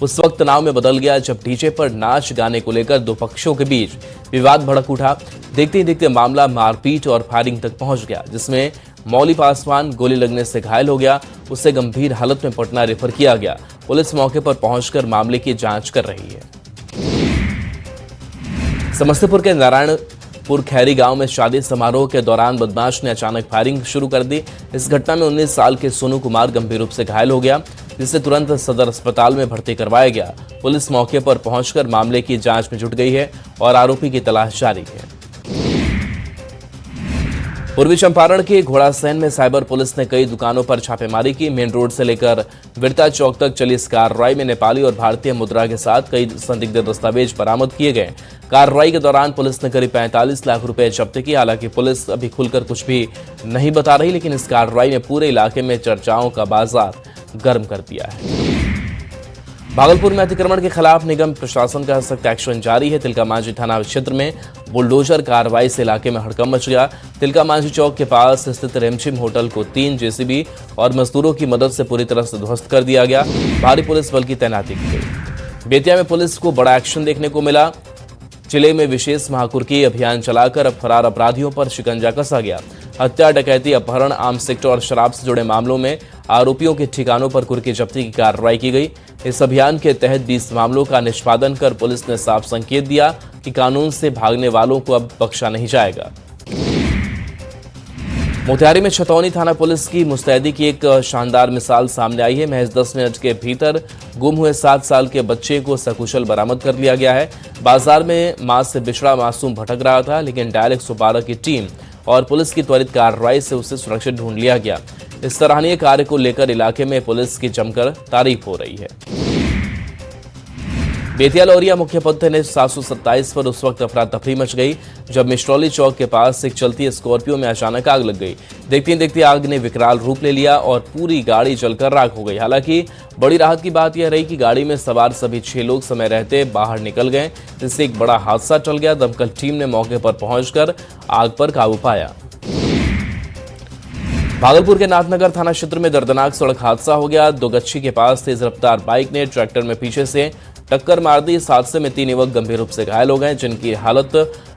उस वक्त तनाव में बदल गया जब डीजे पर नाच गाने को लेकर दो पक्षों के बीच विवाद भड़क उठा। देखते ही देखते मामला मारपीट और फायरिंग तक पहुंच गया, जिसमें मौली पासवान गोली लगने से घायल हो गया। उसे गंभीर हालत में पटना रेफर किया गया। पुलिस मौके पर पहुंचकर मामले की जांच कर रही है। समस्तीपुर के नारायणपुर खैरी गांव में शादी समारोह के दौरान बदमाश ने अचानक फायरिंग शुरू कर दी। इस घटना में 19 साल के सोनू कुमार गंभीर रूप से घायल हो गया, जिसे तुरंत सदर अस्पताल में भर्ती करवाया गया। पुलिस मौके पर पहुंचकर मामले की जांच में जुट गई है और आरोपी की तलाश जारी है। पूर्वी चंपारण के घोड़ासहन में साइबर पुलिस ने कई दुकानों पर छापेमारी की। मेन रोड से लेकर बिरता चौक तक चली इस कार्रवाई में नेपाली और भारतीय मुद्रा के साथ कई संदिग्ध दस्तावेज बरामद किए गए। कार्रवाई के दौरान पुलिस ने करीब 45 लाख रुपए जब्त किए। हालांकि पुलिस अभी खुलकर कुछ भी नहीं बता रही, लेकिन इस कार्रवाई ने पूरे इलाके में चर्चाओं का बाजार गर्म कर दिया है। भागलपुर में अतिक्रमण के खिलाफ निगम प्रशासन का सख्त एक्शन जारी है। तिलका मांझी थाना क्षेत्र में बुलडोजर कार्रवाई से इलाके में हड़कंप मच गया। तिलका मांझी चौक के पास स्थित रेमझिम होटल को 3 जेसीबी और मजदूरों की मदद से पूरी तरह से ध्वस्त कर दिया गया। भारी पुलिस बल की तैनाती की गई। बेतिया में पुलिस को बड़ा एक्शन देखने को मिला। जिले में विशेष महाकुर्की अभियान चलाकर अब फरार अपराधियों पर शिकंजा कसा गया। हत्या, डकैती, अपहरण, आर्म्स सेक्टर और शराब से जुड़े मामलों में आरोपियों के ठिकानों पर कुर्की जब्ती की कार्रवाई की गई। इस अभियान के तहत 20 मामलों का निष्पादन कर पुलिस ने साफ संकेत दिया कि कानून से भागने वालों को अब बख्शा नहीं जाएगा। मोतिहारी में छतौनी थाना पुलिस की मुस्तैदी की एक शानदार मिसाल सामने आई है। महज 10 मिनट के भीतर गुम हुए 7 साल के बच्चे को सकुशल बरामद कर लिया गया है। बाजार में मां से बिछड़ा मासूम भटक रहा था, लेकिन डायल 112 की टीम और पुलिस की त्वरित कार्रवाई से उसे सुरक्षित ढूंढ लिया गया। इस सराहनीय कार्य को लेकर इलाके में पुलिस की जमकर तारीफ हो रही है। बेतिया लौरिया मुख्य पथ ने 727 पर उस वक्त अफरा तफरी मच गई जब मिश्रौली चौक के पास एक चलती स्कॉर्पियो में अचानक आग लग गई। देखते ही देखते आग ने विकराल रूप ले लिया और पूरी गाड़ी जलकर राख हो गई। हालांकि बड़ी राहत की बात यह रही कि गाड़ी में सवार सभी 6 लोग समय रहते बाहर निकल गए, जिससे एक बड़ा हादसा टल गया। दमकल टीम ने मौके पर पहुंचकर आग पर काबू पाया। भागलपुर के नाथनगर थाना क्षेत्र में दर्दनाक सड़क हादसा हो गया। दोगच्छी के पास तेज रफ्तार बाइक ने ट्रैक्टर में पीछे से टक्कर मार दी। इस हादसे में 3 युवक गंभीर रूप से घायल हो गए, जिनकी हालत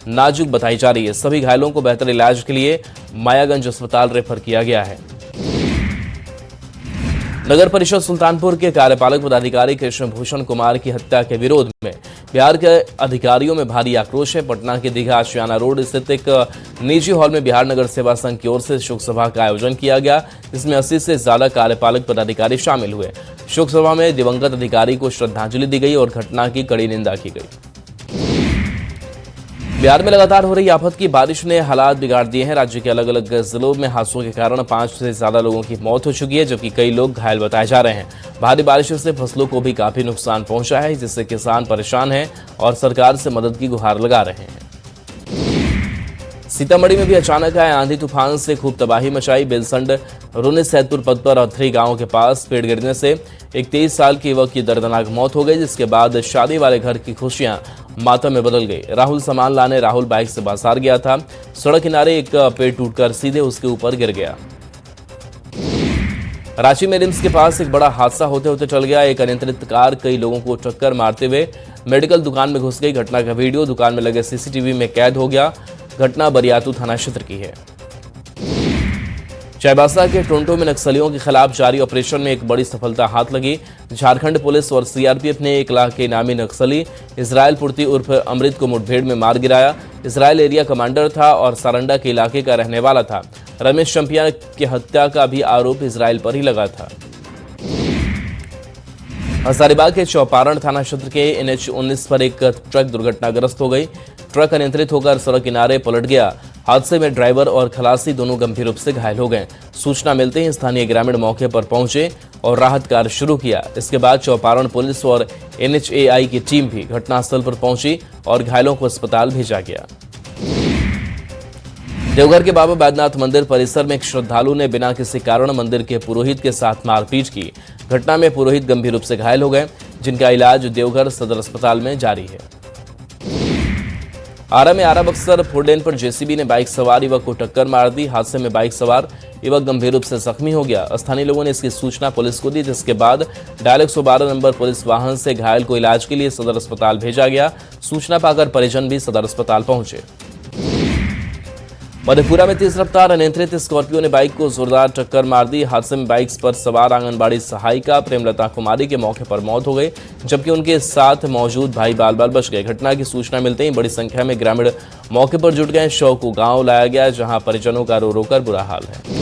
नाजुक बताई जा रही है। सभी घायलों को बेहतर इलाज के लिए मायागंज अस्पताल रेफर किया गया है। नगर परिषद सुल्तानपुर के कार्यपालक पदाधिकारी कृष्ण भूषण कुमार की हत्या के विरोध में बिहार के अधिकारियों में भारी आक्रोश है। पटना के दीघा आशियाना रोड स्थित एक निजी हॉल में बिहार नगर सेवा संघ की ओर से शोक सभा का आयोजन किया गया, जिसमें 80 से ज्यादा कार्यपालक पदाधिकारी शामिल हुए। शोक सभा में दिवंगत अधिकारी को श्रद्धांजलि दी गई और घटना की कड़ी निंदा की गई। बिहार में लगातार हो रही आफत की बारिश ने हालात बिगाड़ दिए हैं। राज्य के अलग अलग जिलों में हादसों के कारण 5 से ज्यादा लोगों की मौत हो चुकी है, जबकि कई लोग घायल बताए जा रहे हैं। भारी बारिश से फसलों को भी काफी नुकसान पहुंचा है, जिससे किसान परेशान हैं और सरकार से मदद की गुहार लगा रहे हैं। सीतामढ़ी में भी अचानक आए आंधी तूफान से खूब तबाही मचाई। बेलसंड रुने सैदपुर पथ पर अथरी गांव के पास पेड़ गिरने से एक 23 साल के युवक की दर्दनाक मौत हो गई, जिसके बाद शादी वाले घर की खुशियां मातम में बदल गई। राहुल सामान लाने राहुल बाइक से बाजार गया था। सड़क किनारे एक पेड़ टूटकर सीधे उसके ऊपर गिर गया। रांची में रिम्स के पास एक बड़ा हादसा होते होते टल गया। एक अनियंत्रित कार कई लोगों को टक्कर मारते हुए मेडिकल दुकान में घुस गई। घटना का वीडियो दुकान में लगे सीसीटीवी में कैद हो गया। घटना बरियातू थाना क्षेत्र की है। चाईबासा के टोंटो में नक्सलियों के खिलाफ जारी ऑपरेशन में एक बड़ी सफलता हाथ लगी। झारखंड पुलिस और सीआरपीएफ ने 1 लाख के इनामी नक्सली इजराइल पुर्ती उर्फ अमृत को मुठभेड़ में मार गिराया। इजराइल एरिया कमांडर था और सारंडा के इलाके का रहने वाला था। रमेश चंपिया की हत्या का भी आरोप इजराइल पर ही लगा था। हजारीबाग के चौपारण थाना क्षेत्र के NH-19 पर एक ट्रक दुर्घटनाग्रस्त हो गई। ट्रक अनियंत्रित होकर सड़क किनारे पलट गया। हादसे में ड्राइवर और खलासी दोनों गंभीर रूप से घायल हो गए। सूचना मिलते ही स्थानीय ग्रामीण मौके पर पहुंचे और राहत कार्य शुरू किया। इसके बाद चौपारण पुलिस और NHAI की टीम भी घटनास्थल पर पहुंची और घायलों को अस्पताल भेजा गया। देवघर के बाबा बैद्यनाथ मंदिर परिसर में एक श्रद्धालु ने बिना किसी कारण मंदिर के पुरोहित के साथ मारपीट की। घटना में पुरोहित गंभीर रूप से घायल हो गए, जिनका इलाज देवघर सदर अस्पताल में जारी है। आरा में आरा बक्सर फोरलेन पर जेसीबी ने बाइक सवार युवक को टक्कर मार दी। हादसे में बाइक सवार युवक गंभीर रूप से जख्मी हो गया। स्थानीय लोगों ने इसकी सूचना पुलिस को दी, जिसके बाद डायल 112 नंबर पुलिस वाहन से घायल को इलाज के लिए सदर अस्पताल भेजा गया। सूचना पाकर परिजन भी सदर अस्पताल पहुंचे। मधेपुरा में तेज रफ्तार अनियंत्रित स्कॉर्पियो ने बाइक को जोरदार टक्कर मार दी। हादसे में बाइक पर सवार आंगनबाड़ी सहायिका प्रेमलता कुमारी के मौके पर मौत हो गई, जबकि उनके साथ मौजूद भाई बाल बाल बच गए। घटना की सूचना मिलते ही बड़ी संख्या में ग्रामीण मौके पर जुट गए। शव को गांव लाया गया, जहां परिजनों का रो रो कर बुरा हाल है।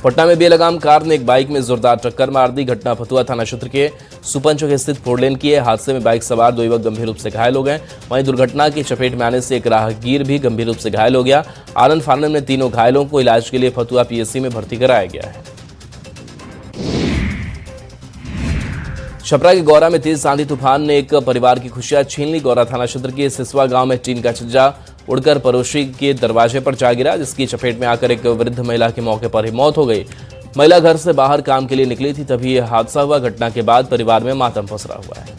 पटना में बेलगाम कार ने एक बाइक में जोरदार टक्कर मार दी। घटना फतुहा थाना क्षेत्र के सुपनचौक स्थित फोरलेन की है। हादसे में बाइक सवार 2 युवक गंभीर रूप से घायल हो गए। वहीं दुर्घटना की चपेट में आने से एक राहगीर भी गंभीर रूप से घायल हो गया। आनंद फानन में तीनों घायलों को इलाज के लिए फतुहा पीएचसी में भर्ती कराया गया है। छपरा के गौरा में तेज आंधी तूफान ने एक परिवार की खुशियां छीन ली। गौरा थाना क्षेत्र के सिसवा गांव में टीन का छज्जा उड़कर पड़ोसी के दरवाजे पर जा गिरा, जिसकी चपेट में आकर एक वृद्ध महिला की मौके पर ही मौत हो गई। महिला घर से बाहर काम के लिए निकली थी, तभी यह हादसा हुआ। घटना के बाद परिवार में मातम पसरा हुआ है।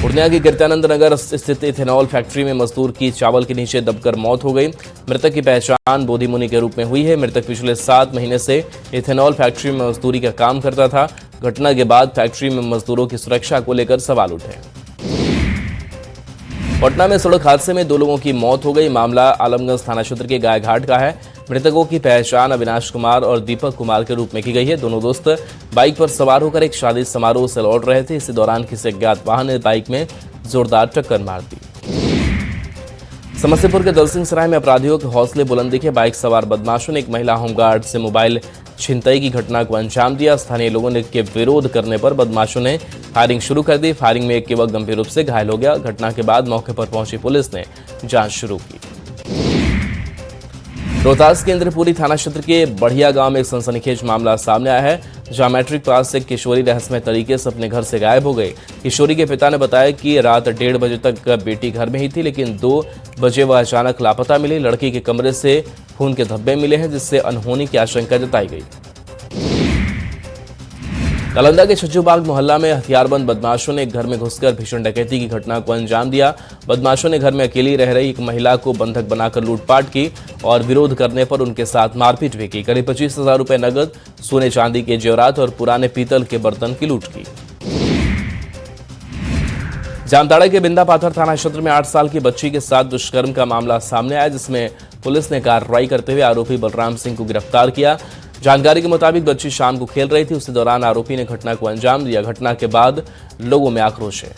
पूर्णिया की कीर्त्यानंद नगर स्थित इथेनॉल फैक्ट्री में मजदूर की चावल के नीचे दबकर मौत हो गई। मृतक की पहचान बोधी मुनि के रूप में हुई है। मृतक पिछले 7 महीने से इथेनॉल फैक्ट्री में मजदूरी का काम करता था। घटना के बाद फैक्ट्री में मजदूरों की सुरक्षा को लेकर सवाल उठे। पटना में सड़क हादसे में 2 लोगों की मौत हो गई। मामला आलमगंज थाना क्षेत्र के गायघाट का है। मृतकों की पहचान अविनाश कुमार और दीपक कुमार के रूप में की गई है। दोनों दोस्त बाइक पर सवार होकर एक शादी समारोह से लौट रहे थे। इसी दौरान किसी अज्ञात वाहन ने बाइक में जोरदार टक्कर मार दी। समस्तीपुर के दलसिंह सराय में अपराधियों के हौसले बुलंद दिखे। बाइक सवार बदमाशों ने एक महिला होमगार्ड से मोबाइल छिनतई की घटना को अंजाम दिया। स्थानीय लोगों ने के विरोध करने पर बदमाशों ने फायरिंग शुरू कर दी। फायरिंग में एक युवक गंभीर रूप से घायल हो गया। घटना के बाद मौके पर पहुंची पुलिस ने जांच शुरू की। रोहतास के इंद्रपुरी थाना क्षेत्र के बढ़िया गांव में एक सनसनीखेज मामला सामने आया है, जहां मैट्रिक पास से किशोरी रहस्यमय तरीके से अपने घर से गायब हो गई। किशोरी के पिता ने बताया कि रात 1:30 बजे तक बेटी घर में ही थी, लेकिन 2 बजे वह अचानक लापता मिली। लड़की के कमरे से खून के धब्बे मिले हैं, जिससे अनहोनी की आशंका जताई गई। नालंदा के छज्जूबाग मोहल्ला में हथियारबंद बदमाशों ने एक घर में घुसकर भीषण डकैती की घटना को अंजाम दिया। बदमाशों ने घर में अकेली रह रही एक महिला को बंधक बनाकर लूटपाट की और विरोध करने पर उनके साथ मारपीट भी की। करीब 25,000 रुपए नगद, सोने चांदी के जेवरात और पुराने पीतल के बर्तन की लूट की। जामताड़ा के बिंदा पाथर थाना क्षेत्र में 8 साल की बच्ची के साथ दुष्कर्म का मामला सामने आया, जिसमें पुलिस ने कार्रवाई करते हुए आरोपी बलराम सिंह को गिरफ्तार किया। जानकारी के मुताबिक बच्ची शाम को खेल रही थी, उसी दौरान आरोपी ने घटना को अंजाम दिया। घटना के बाद लोगों में आक्रोश है।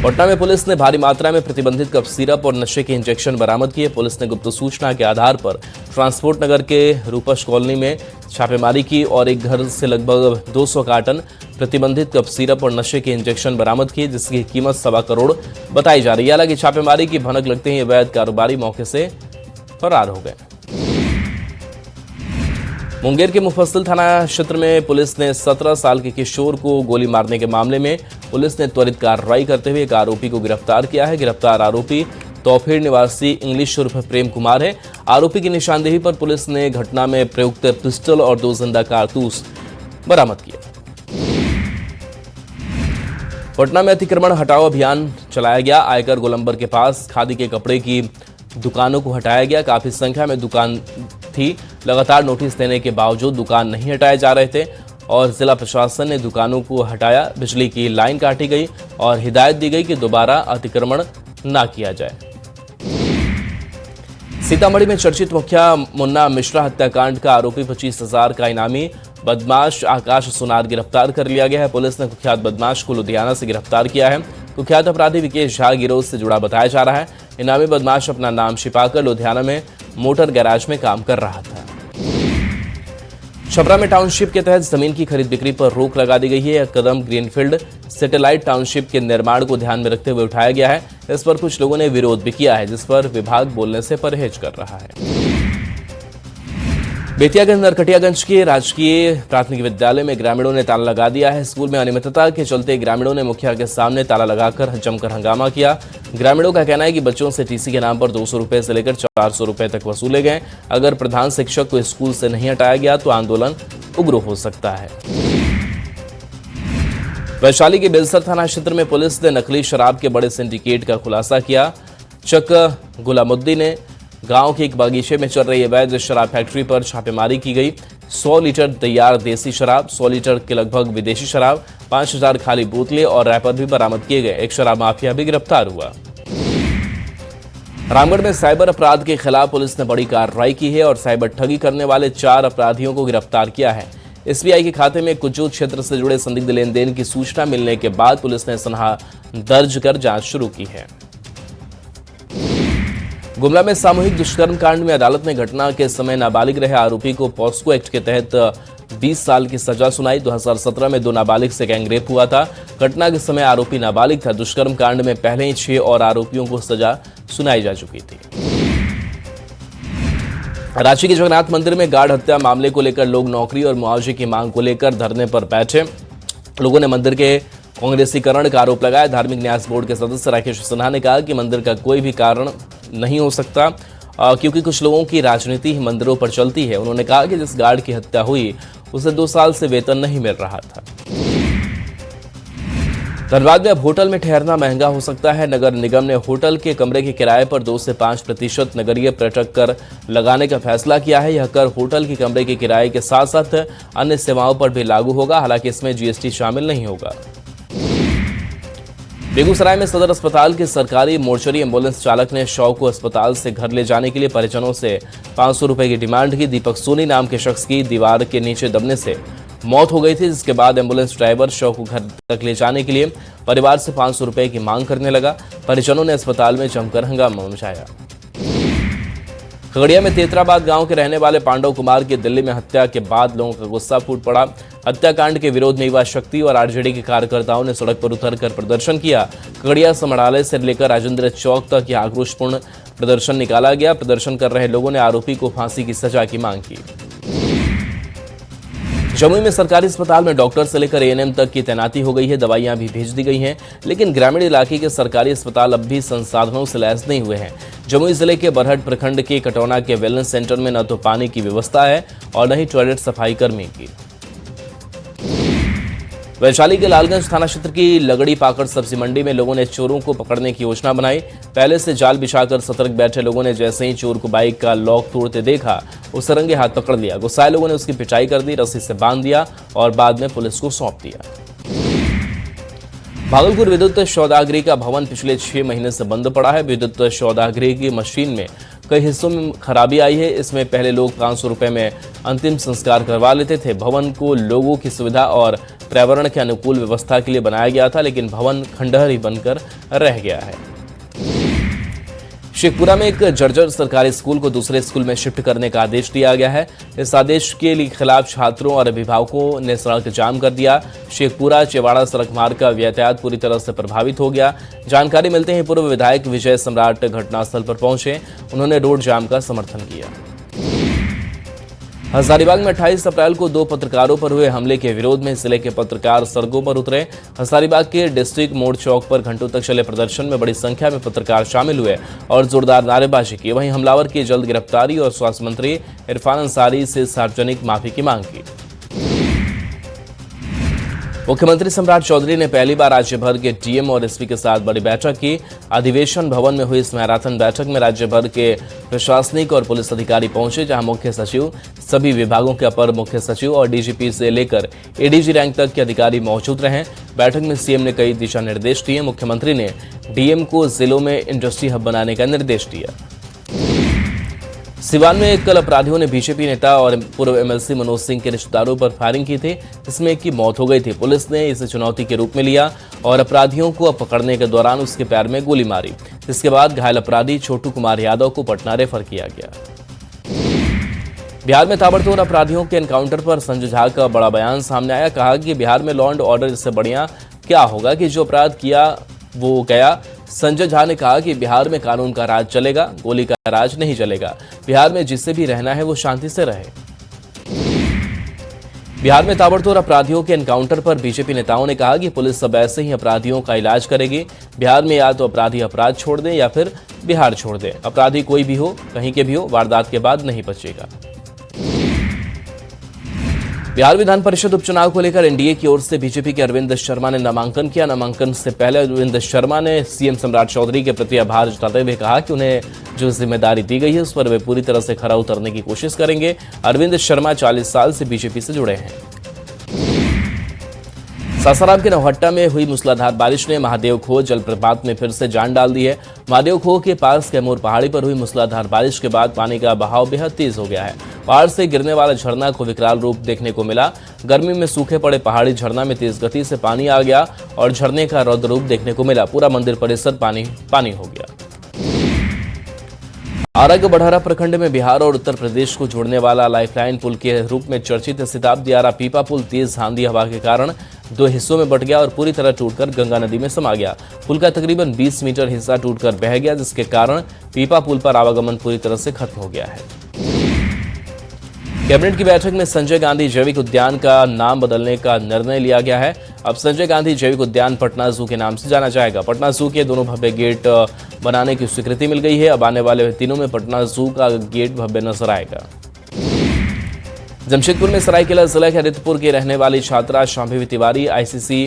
पटना में पुलिस ने भारी मात्रा में प्रतिबंधित कफ सिरप और नशे के इंजेक्शन बरामद किए। पुलिस ने गुप्त सूचना के आधार पर ट्रांसपोर्ट नगर के रूपश कॉलोनी में छापेमारी की और एक घर से लगभग 200 कार्टन प्रतिबंधित कफ सिरप और नशे के इंजेक्शन बरामद किए, जिसकी कीमत 1.25 करोड़ बताई जा रही है। हालांकि छापेमारी की भनक लगते ही अवैध कारोबारी मौके से फरार हो गए। मुंगेर के मुफस्सिल थाना क्षेत्र में पुलिस ने 17 साल के किशोर को गोली मारने के मामले में पुलिस ने त्वरित कार्रवाई करते हुए एक आरोपी को गिरफ्तार किया है। गिरफ्तार आरोपी तौफीर निवासी इंग्लिश उर्फ प्रेम कुमार है। आरोपी की निशानदेही पर पुलिस ने घटना में प्रयुक्त पिस्टल और 2 जिंदा कारतूस बरामद किए। पटना में अतिक्रमण हटाओ अभियान चलाया गया। आयकर गोलंबर के पास खादी के कपड़े की दुकानों को हटाया गया। काफी संख्या में दुकान थी। लगातार नोटिस देने के बावजूद दुकान नहीं हटाए जा रहे थे और जिला प्रशासन ने दुकानों को हटाया। बिजली की लाइन काटी गई और हिदायत दी गई कि दोबारा अतिक्रमण न किया जाए। सीतामढ़ी में चर्चित मुखिया मुन्ना मिश्रा हत्याकांड का आरोपी 25,000 का इनामी बदमाश आकाश सुनार गिरफ्तार कर लिया गया है। पुलिस ने कुख्यात बदमाश को लुधियाना से गिरफ्तार किया है। कुख्यात अपराधी विकेश झा गिरोह से जुड़ा बताया जा रहा है। इनामी बदमाश अपना नाम छिपाकर लुधियाना में मोटर गैराज में काम कर रहा था। छपरा में टाउनशिप के तहत जमीन की खरीद बिक्री पर रोक लगा दी गई है। यह कदम ग्रीनफील्ड सैटेलाइट टाउनशिप के निर्माण को ध्यान में रखते हुए उठाया गया है। इस पर कुछ लोगों ने विरोध भी किया है, जिस पर विभाग बोलने से परहेज कर रहा है। बेतिया के नरकटियागंज के राजकीय प्राथमिक विद्यालय में ग्रामीणों ने ताला लगा दिया है। स्कूल में अनियमितता के चलते ग्रामीणों ने मुखिया के सामने ताला लगाकर जमकर हंगामा किया। ग्रामीणों का कहना है कि बच्चों से टीसी के नाम पर 200 रुपए से लेकर 400 रुपए तक वसूले गए। अगर प्रधान शिक्षक को स्कूल से नहीं हटाया गया तो आंदोलन उग्र हो सकता है। वैशाली के बेलसर थाना क्षेत्र में पुलिस ने नकली शराब के बड़े सिंडिकेट का खुलासा किया। चक गुलामुद्दीन ने गांव के एक बागीचे में चल रही अवैध शराब फैक्ट्री पर छापेमारी की गई। 100 लीटर तैयार देसी शराब, 100 लीटर के लगभग विदेशी शराब, 5000 खाली बोतलें और रैपर भी बरामद किए गए। एक शराब माफिया भी गिरफ्तार हुआ। रामगढ़ में साइबर अपराध के खिलाफ पुलिस ने बड़ी कार्रवाई की है और साइबर ठगी करने वाले 4 अपराधियों को गिरफ्तार किया है। एसबीआई के खाते में कुजूत क्षेत्र से जुड़े संदिग्ध लेन देन की सूचना मिलने के बाद पुलिस ने सनहा दर्ज कर जांच शुरू की है। गुमला में सामूहिक दुष्कर्म कांड में अदालत ने घटना के समय नाबालिग रहे आरोपी को पॉस्को एक्ट के तहत 20 साल की सजा सुनाई। 2017 में 2 नाबालिग से गैंगरेप हुआ था। घटना के समय आरोपी नाबालिग था। दुष्कर्म कांड में पहले ही 6 और आरोपियों को सजा सुनाई जा चुकी थी। रांची के जगन्नाथ मंदिर में गार्ड हत्या मामले को लेकर लोग नौकरी और मुआवजे की मांग को लेकर धरने पर बैठे। लोगों ने मंदिर के कांग्रेसीकरण का आरोप लगाया। धार्मिक न्यास बोर्ड के सदस्य राकेश सिन्हा ने कहा कि मंदिर का कोई भी कारण नहीं हो सकता क्योंकि कुछ लोगों की राजनीति ही मंदिरों पर चलती है। उन्होंने कहा कि जिस गार्ड की हत्या हुई उसे 2 साल से वेतन नहीं मिल रहा था। धनबाद में अब होटल में ठहरना महंगा हो सकता है। नगर निगम ने होटल के कमरे के किराए पर 2 से 5% नगरीय पर्यटक कर लगाने का फैसला किया है। यह कर होटल के कमरे के किराए के साथ साथ अन्य सेवाओं पर भी लागू होगा। हालांकि इसमें जीएसटी शामिल नहीं होगा। बेगूसराय में सदर अस्पताल के सरकारी मोर्चरी एम्बुलेंस चालक ने शव को अस्पताल से घर ले जाने के लिए परिजनों से 500 रुपए की डिमांड की। दीपक सोनी नाम के शख्स की दीवार के नीचे दबने से मौत हो गई थी, जिसके बाद एम्बुलेंस ड्राइवर शव को घर तक ले जाने के लिए परिवार से 500 रुपए की मांग करने लगा। परिजनों ने अस्पताल में जमकर हंगामा मचाया। खगड़िया में तेतराबाद गांव के रहने वाले पांडव कुमार की दिल्ली में हत्या के बाद लोगों का गुस्सा फूट पड़ा। हत्याकांड के विरोध में युवा शक्ति और आरजेडी के कार्यकर्ताओं ने सड़क पर उतरकर प्रदर्शन किया। खगड़िया समरालय से लेकर राजेंद्र चौक तक यह आक्रोशपूर्ण प्रदर्शन निकाला गया। प्रदर्शन कर रहे लोगों ने आरोपी को फांसी की सजा की मांग की। जमुई में सरकारी अस्पताल में डॉक्टर से लेकर एएनएम तक की तैनाती हो गई है। दवाइयां भी भेज दी गई हैं, लेकिन ग्रामीण इलाके के सरकारी अस्पताल अब भी संसाधनों से लैस नहीं हुए हैं। जमुई जिले के बरहट प्रखंड के कटौना के वेलनेस सेंटर में न तो पानी की व्यवस्था है और न ही टॉयलेट सफाई कर्मी की। वैशाली के लालगंज थाना क्षेत्र की लगड़ी पाकड़ सब्जी मंडी में लोगों ने चोरों को पकड़ने की योजना बनाई। पहले से जाल बिछाकर सतर्क बैठे लोगों ने जैसे ही चोर को बाइक का लॉक तोड़ते देखा, उसे रंगे हाथ पकड़ लिया। गुस्साए लोगों ने उसकी पिटाई कर दी, रस्सी से बांध दिया और बाद में पुलिस को सौंप दिया। भागलपुर विद्युत सौदागरी का भवन पिछले 6 महीने से बंद पड़ा है। विद्युत सौदागरी की मशीन में कई हिस्सों में खराबी आई है। इसमें पहले लोग 500 रुपए में अंतिम संस्कार करवा लेते थे। भवन को लोगों की सुविधा और पर्यावरण के अनुकूल व्यवस्था के लिए बनाया गया था, लेकिन भवन खंडहर ही बनकर रह गया है। शेखपुरा में एक जर्जर सरकारी स्कूल को दूसरे स्कूल में शिफ्ट करने का आदेश दिया गया है। इस आदेश के खिलाफ छात्रों और अभिभावकों ने सड़क जाम कर दिया। शेखपुरा चेवाड़ा सड़क मार्ग का यातायात पूरी तरह से प्रभावित हो गया। जानकारी मिलते ही पूर्व विधायक विजय सम्राट घटनास्थल पर पहुंचे। उन्होंने रोड जाम का समर्थन किया। हजारीबाग में 28 अप्रैल को 2 पत्रकारों पर हुए हमले के विरोध में जिले के पत्रकार सड़कों पर उतरे। हजारीबाग के डिस्ट्रिक्ट मोड़ चौक पर घंटों तक चले प्रदर्शन में बड़ी संख्या में पत्रकार शामिल हुए और जोरदार नारेबाजी की। वहीं हमलावर की जल्द गिरफ्तारी और स्वास्थ्य मंत्री इरफान अंसारी से सार्वजनिक माफी की मांग की। मुख्यमंत्री सम्राट चौधरी ने पहली बार राज्य भर के डीएम और एसपी के साथ बड़ी बैठक की। अधिवेशन भवन में हुई इस मैराथन बैठक में राज्य भर के प्रशासनिक और पुलिस अधिकारी पहुंचे, जहां मुख्य सचिव, सभी विभागों के अपर मुख्य सचिव और डीजीपी से लेकर एडीजी रैंक तक के अधिकारी मौजूद रहे। बैठक में सीएम ने कई दिशा निर्देश दिए। मुख्यमंत्री ने डीएम को जिलों में इंडस्ट्री हब बनाने का निर्देश दिया। सिवान में कल अपराधियों ने बीजेपी नेता और पूर्व एमएलसी मनोज सिंह के रिश्तेदारों पर फायरिंग की थी, जिसमें एक की मौत हो गई थी। पुलिस ने इसे चुनौती के रूप में लिया और अपराधियों को पकड़ने के दौरान उसके पैर में गोली मारी, जिसके बाद घायल अपराधी छोटू कुमार यादव को पटना रेफर किया गया। बिहार में ताबड़तोड़ अपराधियों के एनकाउंटर पर संजय झा का बड़ा बयान सामने आया। कहा कि बिहार में लॉ एंड ऑर्डर इससे बढ़िया क्या होगा कि जो अपराध किया वो गया। संजय झा ने कहा कि बिहार में कानून का राज चलेगा, गोली का राज नहीं चलेगा। बिहार में जिससे भी रहना है वो शांति से रहे। बिहार में ताबड़तोड़ अपराधियों के एनकाउंटर पर बीजेपी नेताओं ने कहा कि पुलिस अब ऐसे ही अपराधियों का इलाज करेगी। बिहार में या तो अपराधी अपराध छोड़ दें या फिर बिहार छोड़ दें। अपराधी कोई भी हो, कहीं के भी हो, वारदात के बाद नहीं बचेगा। बिहार विधान परिषद उपचुनाव को लेकर एनडीए की ओर से बीजेपी के अरविंद शर्मा ने नामांकन किया। नामांकन से पहले अरविंद शर्मा ने सीएम सम्राट चौधरी के प्रति आभार जताते हुए कहा कि उन्हें जो जिम्मेदारी दी गई है उस पर वे पूरी तरह से खरा उतरने की कोशिश करेंगे। अरविंद शर्मा 40 साल से बीजेपी से जुड़े हैं। सासाराम के नौहट्टा में हुई मूसलाधार बारिश ने महादेव खो जलप्रपात में फिर से जान डाल दी है। महादेव खो के पास कैमूर पहाड़ी पर हुई मूसलाधार बारिश के बाद पानी का बहाव बेहद तेज हो गया है। पहाड़ से गिरने वाला झरना को विकराल रूप देखने को मिला। गर्मी में सूखे पड़े पहाड़ी झरना में तेज गति से पानी आ गया और झरने का रौद्र रूप देखने को मिला। पूरा मंदिर परिसर पानी पानी हो गया। आरा के बढ़ारा प्रखंड में बिहार और उत्तर प्रदेश को जोड़ने वाला लाइफलाइन पुल के रूप में चर्चित शताब्दी आरा पीपा पुल तेज आंधी हवा के कारण 2 हिस्सों में बट गया और पूरी तरह टूटकर गंगा नदी में समा गया। पुल का तकरीबन 20 मीटर हिस्सा टूटकर बह गया, जिसके कारण पीपा पुल पर आवागमन पूरी तरह से खत्म हो गया है। कैबिनेट की बैठक में संजय गांधी जैविक उद्यान का नाम बदलने का निर्णय लिया गया है। अब संजय गांधी जैविक उद्यान पटना जू के नाम से जाना जाएगा। पटना जू के दोनों भव्य गेट बनाने की स्वीकृति मिल गई है। अब आने वाले दिनों में पटना जू का गेट भव्य नजर आएगा। जमशेदपुर में सरायकेला जिला के रितपुर की रहने वाली छात्रा शांभवी तिवारी आईसीसी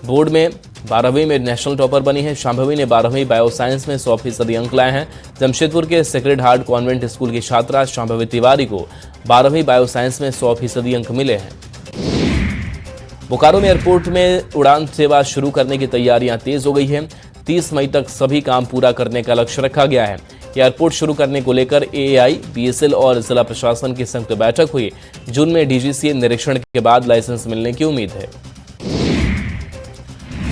बोर्ड में 12वीं में नेशनल टॉपर बनी है। शांभवी ने 12वीं बायोसाइंस में 100% अंक लाए हैं। जमशेदपुर के सेक्रेड हार्ट कॉन्वेंट स्कूल की छात्रा शांभवी तिवारी को 12वीं बायोसाइंस में 100% अंक मिले हैं। बोकारो में एयरपोर्ट में उड़ान सेवा शुरू करने की तैयारियां तेज हो गई हैं। 30 मई तक सभी काम पूरा करने का लक्ष्य रखा गया है। एयरपोर्ट शुरू करने को लेकर एएआई, बीएसएल और जिला प्रशासन की संयुक्त बैठक हुई। जून में डीजीसीए निरीक्षण के बाद लाइसेंस मिलने की उम्मीद है।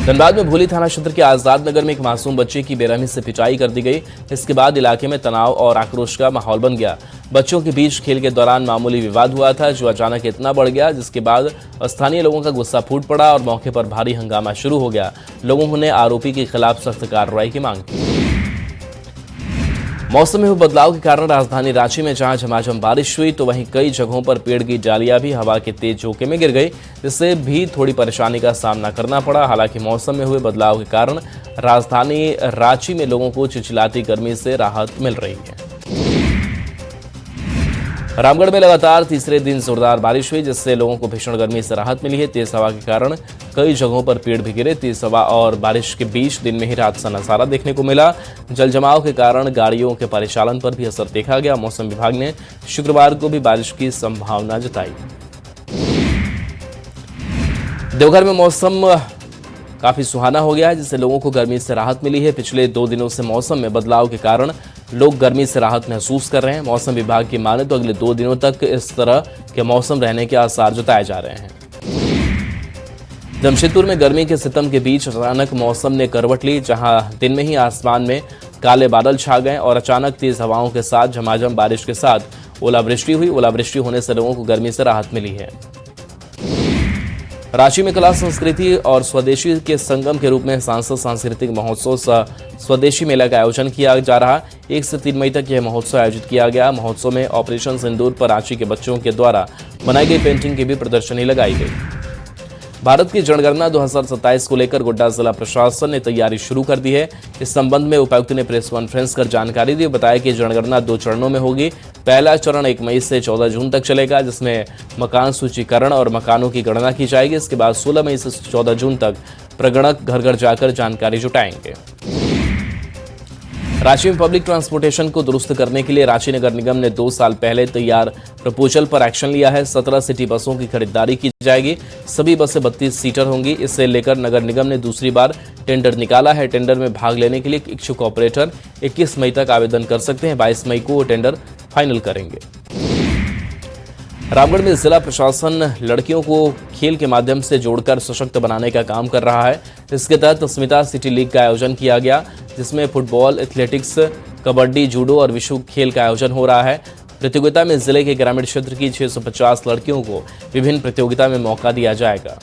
धनबाद में भूली थाना क्षेत्र के आजाद नगर में एक मासूम बच्चे की बेरहमी से पिटाई कर दी गई। इसके बाद इलाके में तनाव और आक्रोश का माहौल बन गया। बच्चों के बीच खेल के दौरान मामूली विवाद हुआ था, जो अचानक इतना बढ़ गया जिसके बाद स्थानीय लोगों का गुस्सा फूट पड़ा और मौके पर भारी हंगामा शुरू हो गया। लोगों ने आरोपी के खिलाफ सख्त कार्रवाई की मांग की। मौसम में हुए बदलाव के कारण राजधानी रांची में जहां झमाझम बारिश हुई, तो वहीं कई जगहों पर पेड़ की डालियां भी हवा के तेज झोंके में गिर गई, जिससे भी थोड़ी परेशानी का सामना करना पड़ा। हालांकि मौसम में हुए बदलाव के कारण राजधानी रांची में लोगों को चिलचिलाती गर्मी से राहत मिल रही है। रामगढ़ में लगातार तीसरे दिन जोरदार बारिश हुई, जिससे लोगों को भीषण गर्मी से राहत मिली है। तेज हवा के कारण कई जगहों पर पेड़ भी गिरे। तेज हवा और बारिश के बीच दिन में ही रात सा नजारा देखने को मिला। जल जमाव के कारण गाड़ियों के परिचालन पर भी असर देखा गया। मौसम विभाग ने शुक्रवार को भी बारिश की संभावना जताई। देवघर में मौसम काफी सुहाना हो गया है, जिससे लोगों को गर्मी से राहत मिली है। पिछले 2 दिनों से मौसम में बदलाव के कारण लोग गर्मी से राहत महसूस कर रहे हैं। मौसम विभाग की माने तो अगले 2 दिनों तक इस तरह के मौसम रहने के आसार जताए जा रहे हैं। जमशेदपुर में गर्मी के सितम के बीच अचानक मौसम ने करवट ली, जहां दिन में ही आसमान में काले बादल छा गए और अचानक तेज हवाओं के साथ झमाझम बारिश के साथ ओलावृष्टि हुई। ओलावृष्टि होने से लोगों को गर्मी से राहत मिली है। रांची में कला संस्कृति और स्वदेशी के संगम के रूप में सांसद सांस्कृतिक महोत्सव स्वदेशी मेला का आयोजन किया जा रहा। 1 से 3 मई तक यह महोत्सव आयोजित किया गया। महोत्सव में ऑपरेशन सिंदूर पर रांची के बच्चों के द्वारा बनाई गई पेंटिंग की भी प्रदर्शनी लगाई गई। भारत की जनगणना 2027 को लेकर गोड्डा जिला प्रशासन ने तैयारी शुरू कर दी है। इस संबंध में उपायुक्त ने प्रेस कॉन्फ्रेंस कर जानकारी दी। बताया कि जनगणना 2 चरणों में होगी। पहला चरण 1 मई से 14 जून तक चलेगा, जिसमें मकान सूचीकरण और मकानों की गणना की जाएगी। इसके बाद 16 मई से 14 जून तक प्रगणक घर घर जाकर जानकारी जुटाएंगे। रांची में पब्लिक ट्रांसपोर्टेशन को दुरुस्त करने के लिए रांची नगर निगम ने 2 साल पहले तैयार प्रपोजल पर एक्शन लिया है। 17 सिटी बसों की खरीदारी की जाएगी। सभी बसें 32 सीटर होंगी। इससे लेकर नगर निगम ने दूसरी बार टेंडर निकाला है। टेंडर में भाग लेने के लिए इच्छुक ऑपरेटर 21 मई तक आवेदन कर सकते हैं। 22 मई को टेंडर फाइनल करेंगे। रामगढ़ में जिला प्रशासन लड़कियों को खेल के माध्यम से जोड़कर सशक्त बनाने का काम कर रहा है। इसके तहत स्मिता सिटी लीग का आयोजन किया गया, जिसमें फुटबॉल, एथलेटिक्स, कबड्डी, जूडो और विश्व खेल का आयोजन हो रहा है। प्रतियोगिता में जिले के ग्रामीण क्षेत्र की 650 लड़कियों को विभिन्न प्रतियोगिता में मौका दिया जाएगा।